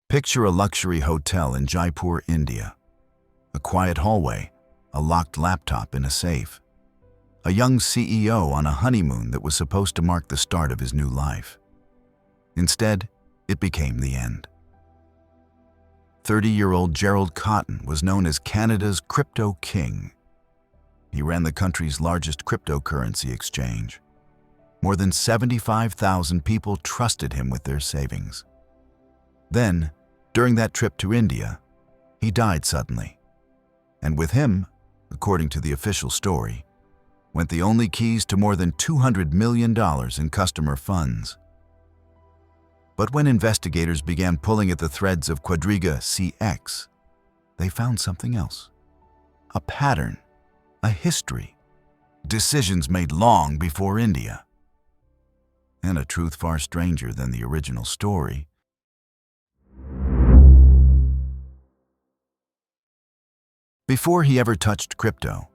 Picture a luxury hotel in Jaipur, India. A quiet hallway, a locked laptop in a safe. A young CEO on a honeymoon that was supposed to mark the start of his new life. Instead, it became the end. 30-year-old Gerald Cotten was known as Canada's crypto king. He ran the country's largest cryptocurrency exchange. More than 75,000 people trusted him with their savings. Then, during that trip to India, he died suddenly. And with him, according to the official story, went the only keys to more than $200 million in customer funds. But when investigators began pulling at the threads of Quadriga CX, they found something else. A pattern, a history, decisions made long before India. And a truth far stranger than the original story. Before he ever touched crypto,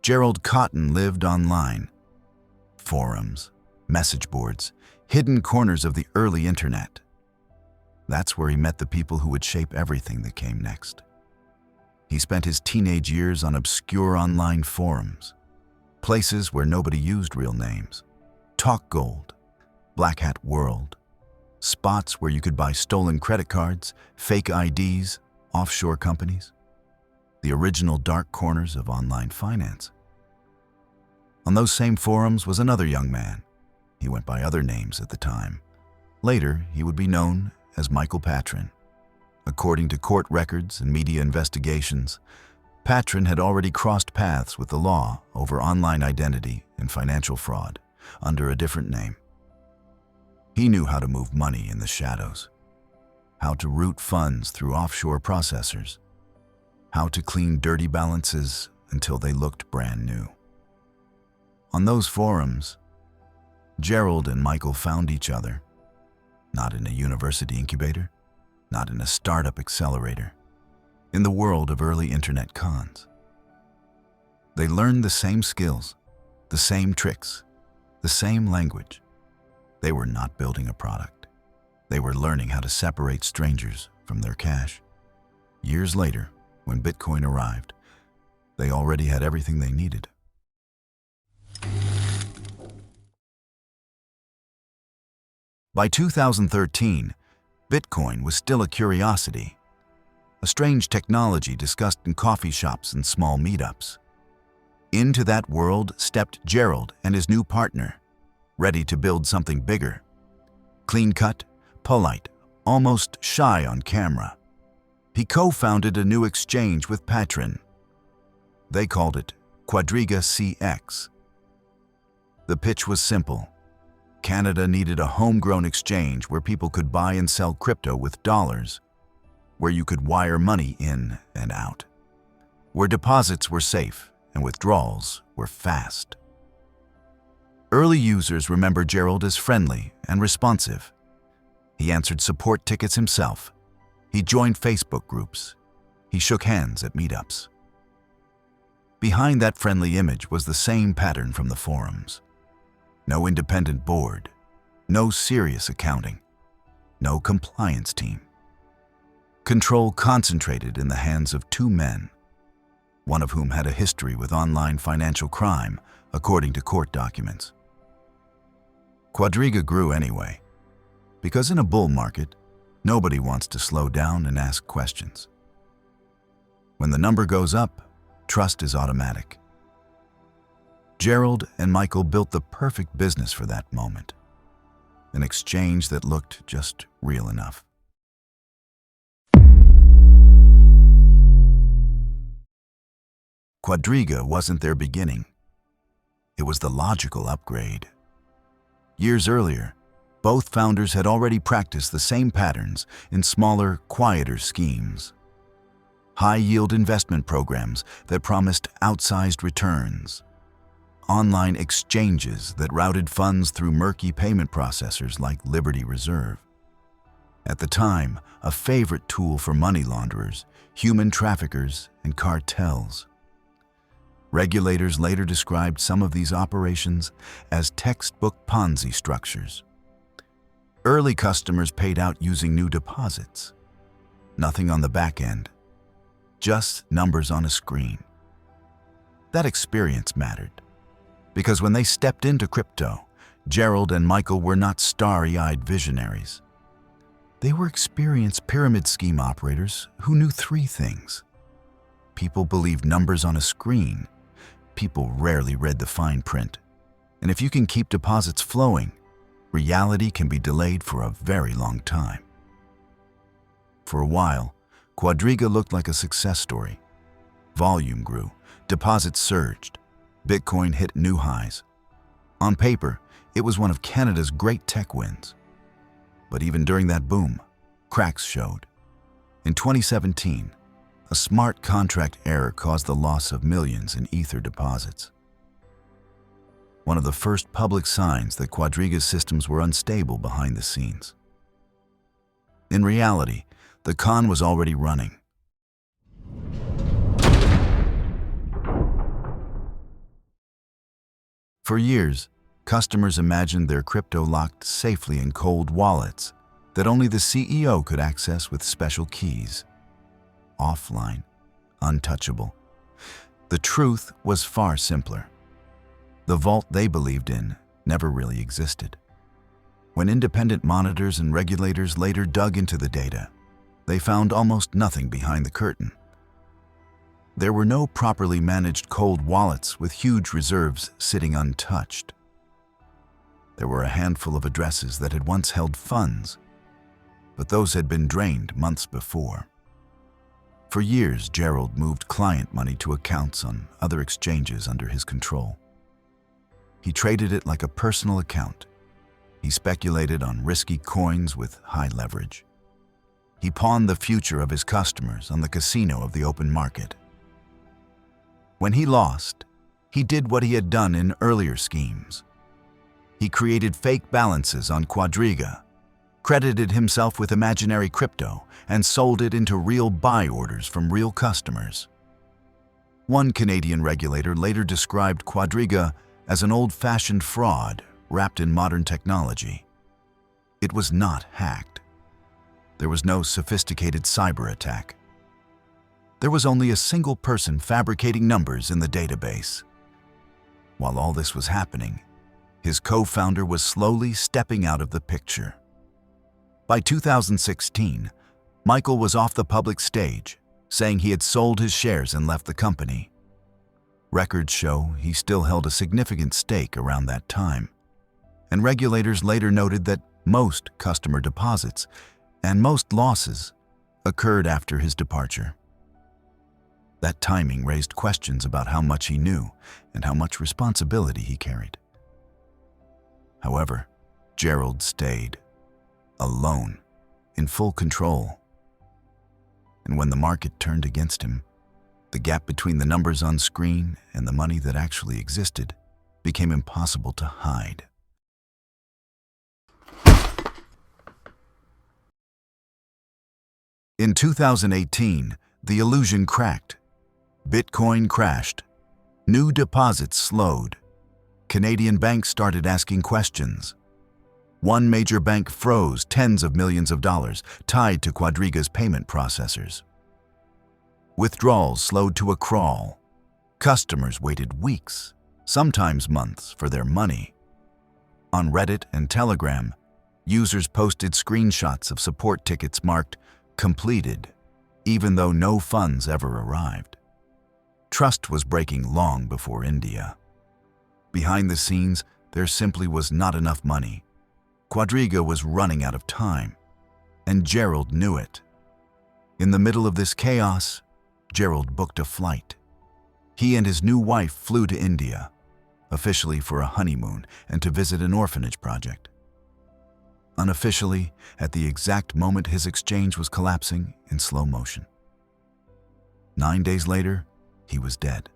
Gerald Cotten lived online. Forums, message boards, hidden corners of the early internet. That's where he met the people who would shape everything that came next. He spent his teenage years on obscure online forums, places where nobody used real names. Talk Gold, Black Hat World, spots where you could buy stolen credit cards, fake IDs, offshore companies. The original dark corners of online finance. On those same forums was another young man. He went by other names at the time. Later, he would be known as Michael Patron. According to court records and media investigations, Patron had already crossed paths with the law over online identity and financial fraud under a different name. He knew how to move money in the shadows, how to route funds through offshore processors, how to clean dirty balances until they looked brand new. On those forums, Gerald and Michael found each other, not in a university incubator, not in a startup accelerator, in the world of early internet cons. They learned the same skills, the same tricks, the same language. They were not building a product. They were learning how to separate strangers from their cash. Years later, when Bitcoin arrived, they already had everything they needed. By 2013, Bitcoin was still a curiosity, a strange technology discussed in coffee shops and small meetups. Into that world stepped Gerald and his new partner, ready to build something bigger. Clean-cut, polite, almost shy on camera. He co-founded a new exchange with Patron. They called it Quadriga CX. The pitch was simple. Canada needed a homegrown exchange where people could buy and sell crypto with dollars, where you could wire money in and out, where deposits were safe and withdrawals were fast. Early users remember Gerald as friendly and responsive. He answered support tickets himself. He joined Facebook groups. He shook hands at meetups. Behind that friendly image was the same pattern from the forums. No independent board, no serious accounting, no compliance team. Control concentrated in the hands of two men, one of whom had a history with online financial crime, according to court documents. Quadriga grew anyway, because in a bull market, nobody wants to slow down and ask questions. When the number goes up, trust is automatic. Gerald and Michael built the perfect business for that moment, an exchange that looked just real enough. Quadriga wasn't their beginning. It was the logical upgrade. Years earlier, both founders had already practiced the same patterns in smaller, quieter schemes. High-yield investment programs that promised outsized returns. Online exchanges that routed funds through murky payment processors like Liberty Reserve. At the time, a favorite tool for money launderers, human traffickers, and cartels. Regulators later described some of these operations as textbook Ponzi structures. Early customers paid out using new deposits. Nothing on the back end, just numbers on a screen. That experience mattered, because when they stepped into crypto, Gerald and Michael were not starry-eyed visionaries. They were experienced pyramid scheme operators who knew three things. People believed numbers on a screen. People rarely read the fine print. And if you can keep deposits flowing, reality can be delayed for a very long time. For a while, Quadriga looked like a success story. Volume grew, deposits surged, Bitcoin hit new highs. On paper, it was one of Canada's great tech wins. But even during that boom, cracks showed. In 2017, a smart contract error caused the loss of millions in Ether deposits. One of the first public signs that Quadriga's systems were unstable behind the scenes. In reality, the con was already running. For years, customers imagined their crypto locked safely in cold wallets that only the CEO could access with special keys. Offline, untouchable. The truth was far simpler. The vault they believed in never really existed. When independent monitors and regulators later dug into the data, they found almost nothing behind the curtain. There were no properly managed cold wallets with huge reserves sitting untouched. There were a handful of addresses that had once held funds, but those had been drained months before. For years, Gerald moved client money to accounts on other exchanges under his control. He traded it like a personal account. He speculated on risky coins with high leverage. He pawned the future of his customers on the casino of the open market. When he lost, he did what he had done in earlier schemes. He created fake balances on Quadriga, credited himself with imaginary crypto, and sold it into real buy orders from real customers. One Canadian regulator later described Quadriga as an old-fashioned fraud wrapped in modern technology. It was not hacked. There was no sophisticated cyber attack. There was only a single person fabricating numbers in the database. While all this was happening, his co-founder was slowly stepping out of the picture. By 2016, Michael was off the public stage, saying he had sold his shares and left the company. Records show he still held a significant stake around that time, and regulators later noted that most customer deposits and most losses occurred after his departure. That timing raised questions about how much he knew and how much responsibility he carried. However, Gerald stayed, alone, in full control. And when the market turned against him, the gap between the numbers on screen and the money that actually existed became impossible to hide. In 2018, the illusion cracked. Bitcoin crashed. New deposits slowed. Canadian banks started asking questions. One major bank froze tens of millions of dollars tied to Quadriga's payment processors. Withdrawals slowed to a crawl. Customers waited weeks, sometimes months, for their money. On Reddit and Telegram, users posted screenshots of support tickets marked completed, even though no funds ever arrived. Trust was breaking long before India. Behind the scenes, there simply was not enough money. Quadriga was running out of time, and Gerald knew it. In the middle of this chaos, Gerald booked a flight. He and his new wife flew to India, officially for a honeymoon and to visit an orphanage project. Unofficially, at the exact moment his exchange was collapsing in slow motion. 9 days later, he was dead.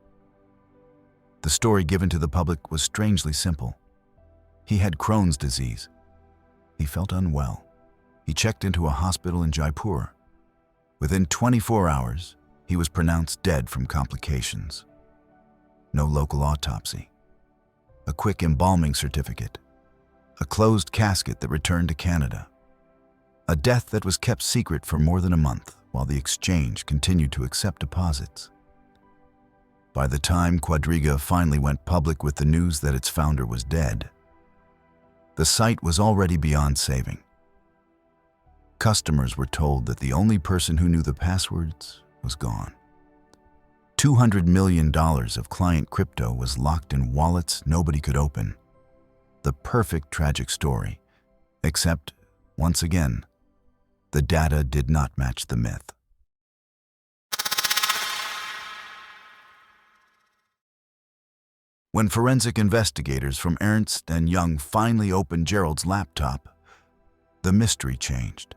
The story given to the public was strangely simple. He had Crohn's disease. He felt unwell. He checked into a hospital in Jaipur. Within 24 hours, he was pronounced dead from complications. No local autopsy. A quick embalming certificate. A closed casket that returned to Canada. A death that was kept secret for more than a month while the exchange continued to accept deposits. By the time Quadriga finally went public with the news that its founder was dead, the site was already beyond saving. Customers were told that the only person who knew the passwords was gone. $200 million of client crypto was locked in wallets nobody could open. The perfect tragic story, except, once again, the data did not match the myth. When forensic investigators from Ernst & Young finally opened Gerald's laptop, the mystery changed.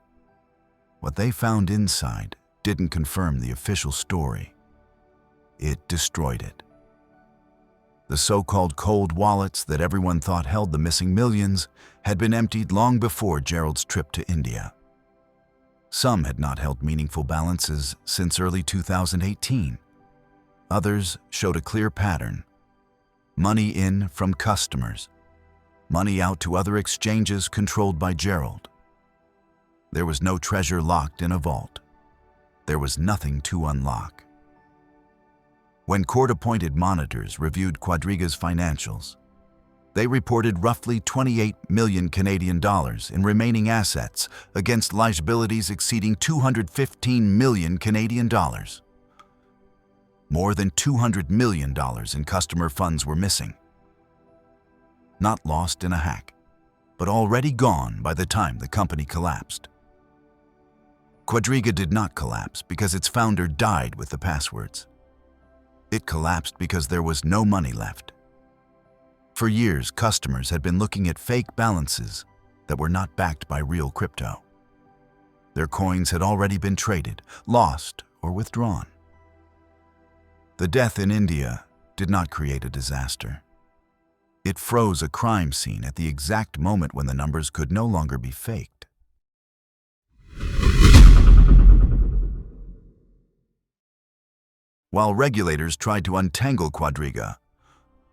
What they found inside didn't confirm the official story. It destroyed it. The so-called cold wallets that everyone thought held the missing millions had been emptied long before Gerald's trip to India. Some had not held meaningful balances since early 2018. Others showed a clear pattern. Money in from customers, money out to other exchanges controlled by Gerald. There was no treasure locked in a vault. There was nothing to unlock. When court-appointed monitors reviewed Quadriga's financials, they reported roughly 28 million Canadian dollars in remaining assets against liabilities exceeding 215 million Canadian dollars. More than $200 million in customer funds were missing. Not lost in a hack, but already gone by the time the company collapsed. Quadriga did not collapse because its founder died with the passwords. It collapsed because there was no money left. For years, customers had been looking at fake balances that were not backed by real crypto. Their coins had already been traded, lost, or withdrawn. The death in India did not create a disaster. It froze a crime scene at the exact moment when the numbers could no longer be faked. While regulators tried to untangle Quadriga,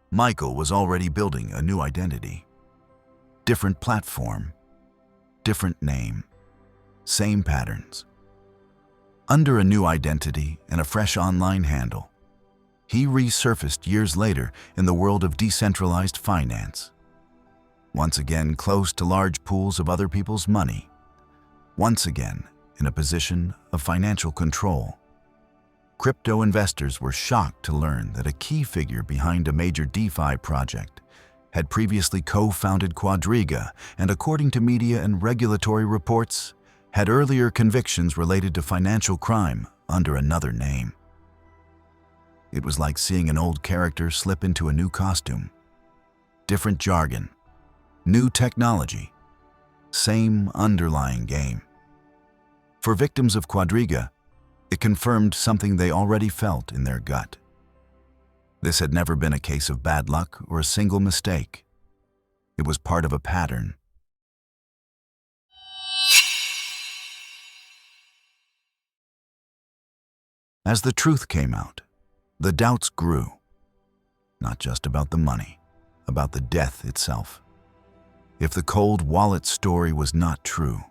Michael was already building a new identity. Different platform, different name, same patterns. Under a new identity and a fresh online handle, he resurfaced years later in the world of decentralized finance. Once again close to large pools of other people's money. Once again in a position of financial control. Crypto investors were shocked to learn that a key figure behind a major DeFi project had previously co-founded Quadriga and, according to media and regulatory reports, had earlier convictions related to financial crime under another name. It was like seeing an old character slip into a new costume. Different jargon, new technology, same underlying game. For victims of Quadriga, it confirmed something they already felt in their gut. This had never been a case of bad luck or a single mistake. It was part of a pattern. As the truth came out, the doubts grew. Not just about the money, about the death itself. If the cold wallet story was not true,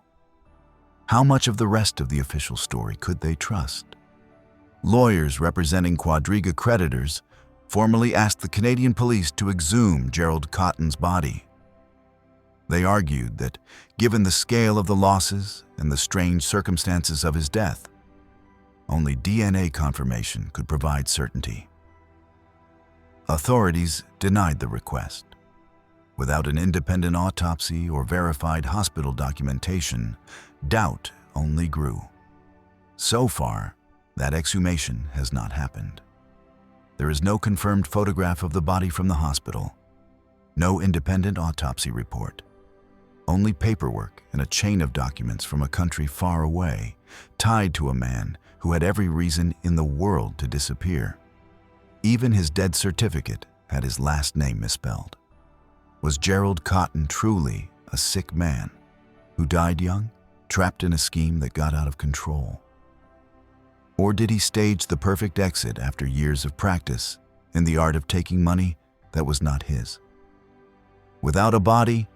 how much of the rest of the official story could they trust? Lawyers representing Quadriga creditors formally asked the Canadian police to exhume Gerald Cotten's body. They argued that, given the scale of the losses and the strange circumstances of his death, only DNA confirmation could provide certainty. Authorities denied the request. Without an independent autopsy or verified hospital documentation, doubt only grew. So far, that exhumation has not happened. There is no confirmed photograph of the body from the hospital, no independent autopsy report, only paperwork and a chain of documents from a country far away, tied to a man who had every reason in the world to disappear. Even his death certificate had his last name misspelled. Was Gerald Cotten truly a sick man who died young, trapped in a scheme that got out of control? Or did he stage the perfect exit after years of practice in the art of taking money that was not his? Without a body,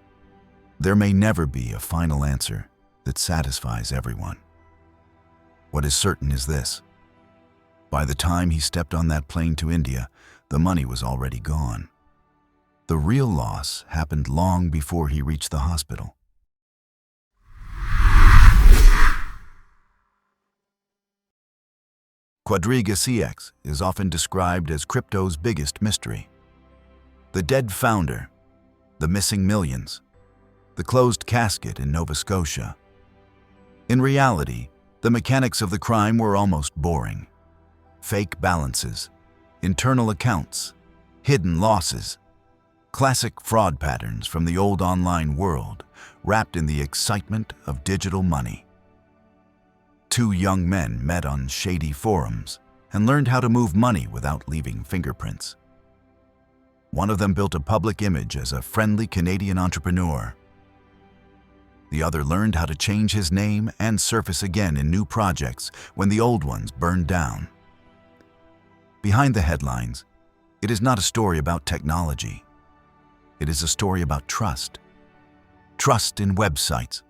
there may never be a final answer that satisfies everyone. What is certain is this. By the time he stepped on that plane to India, the money was already gone. The real loss happened long before he reached the hospital. Quadriga CX is often described as crypto's biggest mystery. The dead founder, the missing millions, the closed casket in Nova Scotia. In reality, the mechanics of the crime were almost boring. Fake balances, internal accounts, hidden losses. Classic fraud patterns from the old online world, wrapped in the excitement of digital money. Two young men met on shady forums and learned how to move money without leaving fingerprints. One of them built a public image as a friendly Canadian entrepreneur. The other learned how to change his name and surface again in new projects when the old ones burned down. Behind the headlines, it is not a story about technology. It is a story about trust. Trust in websites.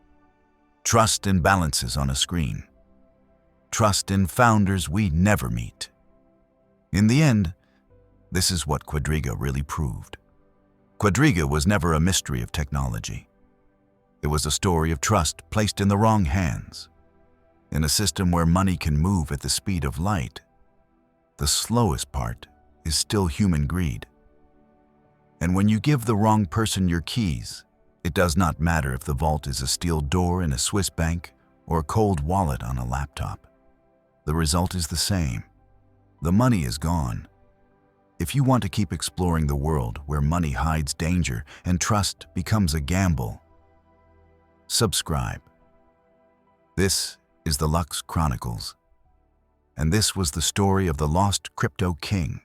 Trust in balances on a screen. Trust in founders we never meet. In the end, this is what Quadriga really proved. Quadriga was never a mystery of technology. It was a story of trust placed in the wrong hands. In a system where money can move at the speed of light, the slowest part is still human greed. And when you give the wrong person your keys, it does not matter if the vault is a steel door in a Swiss bank or a cold wallet on a laptop. The result is the same. The money is gone. If you want to keep exploring the world where money hides danger and trust becomes a gamble, subscribe. This is the Lux Chronicles, and this was the story of the lost crypto king.